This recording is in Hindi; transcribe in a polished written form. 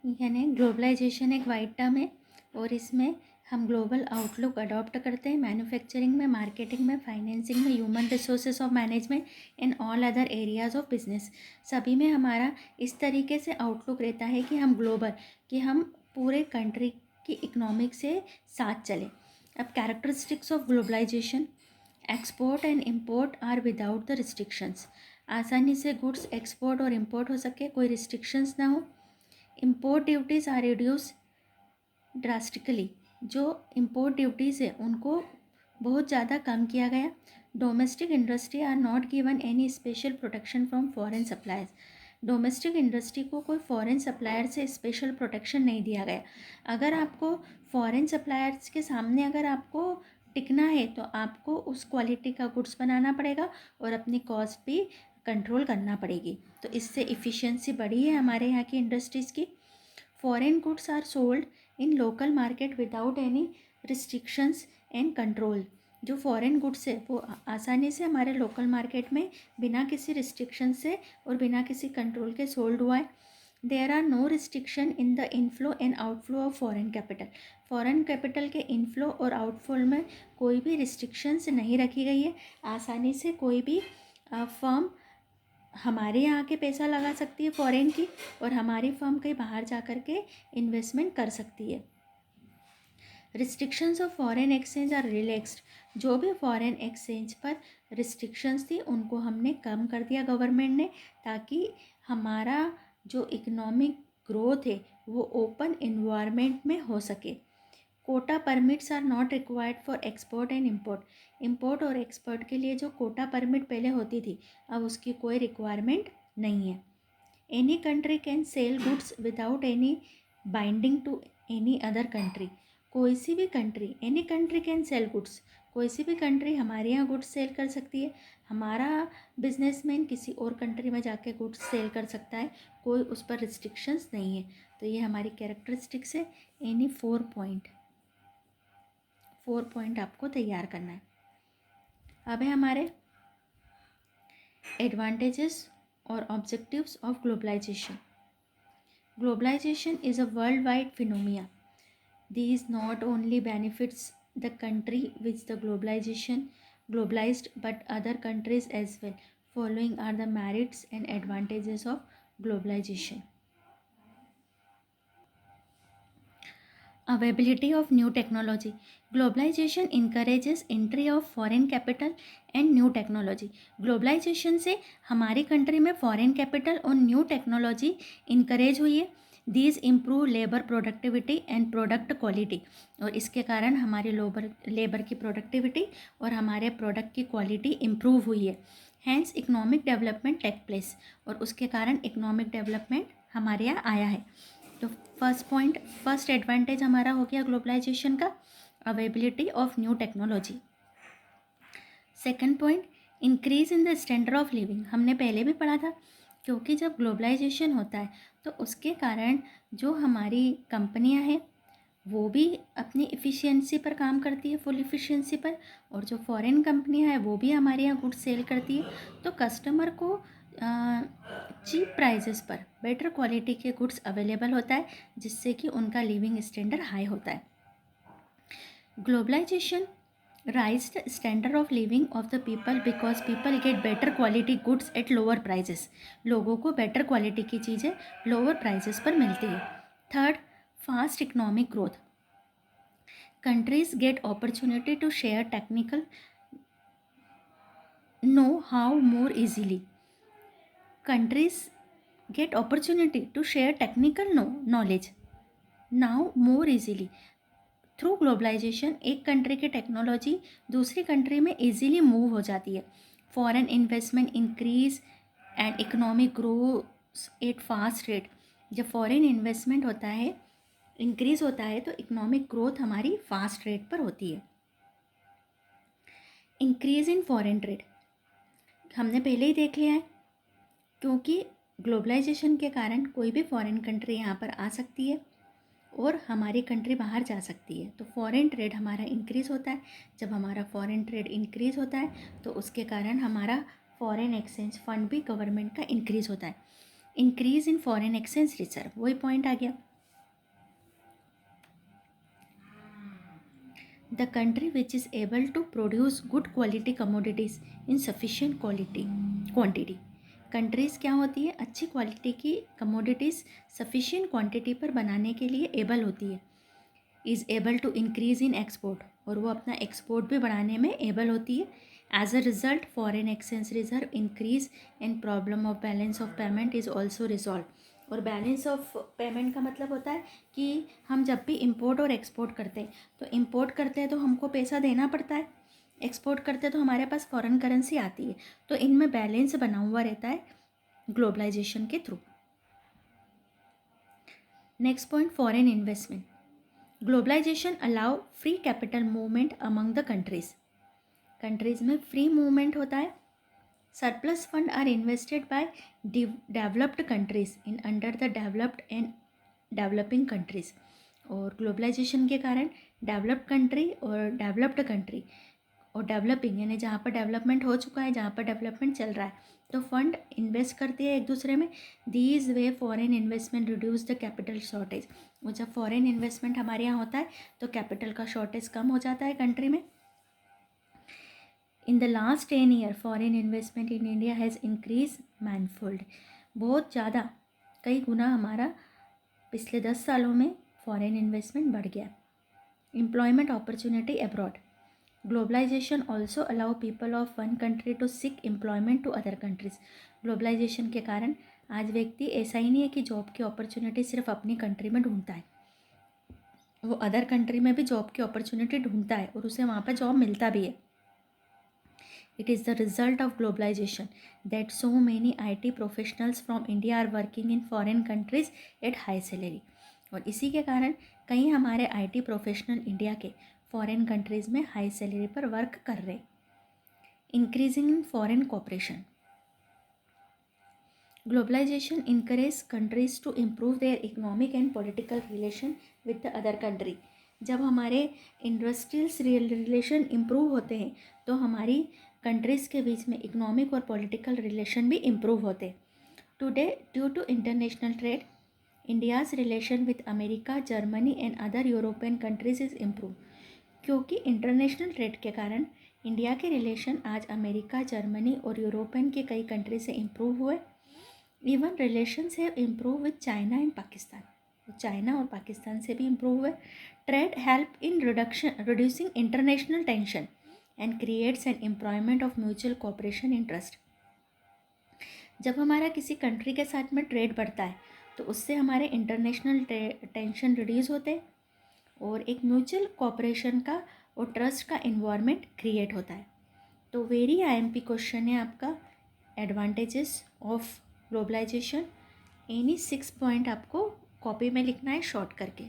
यानी ग्लोबलाइजेशन एक वाइड टर्म है और इसमें हम ग्लोबल आउटलुक अडॉप्ट करते हैं मैन्युफैक्चरिंग में, मार्केटिंग में, फाइनेंसिंग में, human resources of management, in all other areas of business. सभी में हमारा इस तरीके से आउटलुक रहता है कि हम ग्लोबल, कि हम पूरे कंट्री की इकोनॉमिक से साथ चलें। अब characteristics of globalization, export and import are without the restrictions. आसानी से गुड्स एक्सपोर्ट और इम्पोर्ट हो सके, कोई रिस्ट्रिक्शंस ना हो। Import duties are reduce drastically. जो इम्पोर्ट ड्यूटीज़ है उनको बहुत ज़्यादा कम किया गया। Domestic industry are not given any special protection from foreign suppliers. Domestic industry को कोई फॉरेन सप्लायर से स्पेशल प्रोटेक्शन नहीं दिया गया। अगर आपको फॉरेन सप्लायर्स के सामने अगर आपको टिकना है तो आपको उस क्वालिटी का गुड्स बनाना पड़ेगा और अपनी कॉस्ट भी कंट्रोल करना पड़ेगी। तो इससे इफ़िशियंसी बढ़ी है हमारे यहाँ की इंडस्ट्रीज़ की। Foreign goods are sold in local market without any restrictions and control. जो फॉरेन गुड्स है वो आसानी से हमारे लोकल मार्केट में बिना किसी रिस्ट्रिक्शन से और बिना किसी कंट्रोल के सोल्ड हुआ है। There are no restriction in the inflow and outflow of foreign capital. Foreign capital के इनफ्लो और आउटफ्लो में कोई भी रिस्ट्रिक्शंस नहीं रखी गई है। आसानी से कोई भी फर्म हमारे यहाँ के पैसा लगा सकती है फॉरेन की, और हमारी फर्म कहीं बाहर जा कर के इन्वेस्टमेंट कर सकती है। Restrictions of foreign exchange are relaxed. जो भी फॉरेन एक्सचेंज पर रिस्ट्रिक्शंस थी उनको हमने कम कर दिया गवर्नमेंट ने, ताकि हमारा जो इकोनॉमिक ग्रोथ है वो ओपन इन्वायरमेंट में हो सके। Quota permits are not required for export and import. Import और एक्सपोर्ट के लिए जो कोटा परमिट पहले होती थी अब उसकी कोई रिक्वायरमेंट नहीं है। Any country can sell goods without any binding to any other country. कोई सी भी country, any country can sell goods, कोई सी भी कंट्री हमारे यहाँ गुड्स सेल कर सकती है। हमारा बिजनेसमैन किसी और कंट्री में जाके गुड्स सेल कर सकता है, कोई उस पर रिस्ट्रिक्शंस नहीं है। तो ये हमारी कैरेक्टरिस्टिक्स है। एनी 4 पॉइंट आपको तैयार करना है। अब है हमारे एडवांटेजेस और objectives of globalization. Globalization is a world wide phenomena. These not only benefits the country which the globalized but other countries as well. Following are the merits and advantages of globalization. Availability of new technology. Globalization encourages entry of foreign capital and new technology. Globalization से हमारी कंट्री में फॉरेन कैपिटल और न्यू टेक्नोलॉजी इनकरेज हुई है। These improve labour productivity and product quality. और इसके कारण हमारे लेबर की प्रोडक्टिविटी और हमारे प्रोडक्ट की क्वालिटी इम्प्रूव हुई है। Hence economic development take place, और उसके कारण इकोनॉमिक डेवलपमेंट हमारे यहाँ आया है। तो फर्स्ट एडवांटेज हमारा हो गया ग्लोबलाइजेशन का, availability of new technology. Second point, increase in the standard of living. हमने पहले भी पढ़ा था, क्योंकि जब ग्लोबलाइजेशन होता है तो उसके कारण जो हमारी कंपनियां हैं वो भी अपनी इफ़िशियंसी पर काम करती है, फुल इफ़िशियंसी पर, और जो फॉरेन कंपनियां हैं वो भी हमारे यहाँ गुड्स सेल करती है। तो कस्टमर को चीप प्राइजेस पर बेटर क्वालिटी के गुड्स अवेलेबल होता है, जिससे कि उनका लिविंग स्टैंडर्ड हाई होता है। Globalization rise the standard of living of the people because people get better quality goods at lower prices. लोगों को बेटर क्वालिटी की चीज़ें लोअर प्राइजेस पर मिलती है। Third, fast economic growth. Countries get opportunity to share technical know how more easily. countries get opportunity to share technical knowledge now more easily through globalization। एक कंट्री की टेक्नोलॉजी दूसरी कंट्री में इजीली मूव हो जाती है। Foreign investment increase and economic growth at fast rate. जब फॉरेन इन्वेस्टमेंट होता है, इंक्रीज होता है, तो इकोनॉमिक ग्रोथ हमारी फास्ट रेट पर होती है। इंक्रीज इन फॉरेन ट्रेड हमने पहले ही देख लिया है, क्योंकि ग्लोबलाइजेशन के कारण कोई भी फॉरेन कंट्री यहाँ पर आ सकती है और हमारी कंट्री बाहर जा सकती है। तो फॉरेन ट्रेड हमारा इंक्रीज़ होता है। जब हमारा फॉरेन ट्रेड इंक्रीज़ होता है तो उसके कारण हमारा फॉरेन एक्सचेंज फंड भी गवर्नमेंट का इंक्रीज़ होता है। Increase in foreign exchange reserve, वही पॉइंट आ गया। The country which is able to produce good quality commodities in sufficient quantity. Countries क्या होती है, अच्छी क्वालिटी की कमोडिटीज़ सफिशिएंट क्वांटिटी पर बनाने के लिए एबल होती है। Is able to increase in export, और वो अपना एक्सपोर्ट भी बढ़ाने में एबल होती है। As a result foreign exchange reserve increase and problem of balance of payment is also resolve. और बैलेंस ऑफ पेमेंट का मतलब होता है कि हम जब भी इंपोर्ट और एक्सपोर्ट करते हैं, तो इंपोर्ट करते हैं तो हमको पैसा देना पड़ता है, एक्सपोर्ट करते हैं तो हमारे पास फॉरेन करेंसी आती है, तो इनमें बैलेंस बना हुआ रहता है ग्लोबलाइजेशन के थ्रू। Next point, foreign investment. Globalization allow free capital movement among the countries. Countries में फ्री मूवमेंट होता है। Surplus fund are invested by developed countries in under the developed and developing countries. और ग्लोबलाइजेशन के कारण डेवलप्ड कंट्री और डेवलप्ड कंट्री और डेवलपिंग, यानी जहाँ पर डेवलपमेंट हो चुका है, जहाँ पर डेवलपमेंट चल रहा है, तो फंड इन्वेस्ट करती है एक दूसरे में। These way foreign investment reduce the capital shortage. और जब फॉरेन इन्वेस्टमेंट हमारे यहाँ होता है तो कैपिटल का शॉर्टेज कम हो जाता है कंट्री में। In the last 10 year foreign investment in India has increase manifold. बहुत ज़्यादा, कई गुना हमारा पिछले 10 सालों में फॉरेन इन्वेस्टमेंट बढ़ गया। Employment opportunity abroad. Globalization also allow people of one country to seek employment to other countries. Globalization के कारण आज व्यक्ति ऐसा ही नहीं है कि जॉब की अपॉर्चुनिटी सिर्फ अपनी कंट्री में ढूंढता है, वो अदर कंट्री में भी जॉब की अपॉर्चुनिटी ढूंढता है और उसे वहाँ पर जॉब मिलता भी है। It is the result of globalization that so many IT professionals from India are working in foreign countries at high salary. और इसी के कारण कई हमारे IT प्रोफेशनल इंडिया के फॉरेन कंट्रीज़ में हाई सैलरी पर वर्क कर रहे। Increasing in foreign cooperation. Globalization encourages countries to improve their economic and political relation with the other country. जब हमारे इंडस्ट्रियल रिलेशन इम्प्रूव होते हैं तो हमारी कंट्रीज़ के बीच में इकोनॉमिक और पॉलिटिकल रिलेशन भी इम्प्रूव होते हैं। Today due to international trade, India's relation with America, Germany and other European countries is improve. क्योंकि इंटरनेशनल ट्रेड के कारण इंडिया के रिलेशन आज अमेरिका, जर्मनी और यूरोपियन के कई कंट्री से इम्प्रूव हुए। Even relations have improve with China and Pakistan. China और पाकिस्तान से भी इम्प्रूव हुए। Trade help in reducing international tension and creates an employment of mutual cooperation in trust. जब हमारा किसी कंट्री के साथ में ट्रेड बढ़ता है तो उससे हमारे इंटरनेशनल टेंशन रिड्यूस होते हैं और एक म्यूचुअल कोऑपरेशन का और ट्रस्ट का इन्वायरमेंट क्रिएट होता है। तो वेरी IMP क्वेश्चन है आपका, advantages of globalization. Any 6 point आपको कॉपी में लिखना है शॉर्ट करके।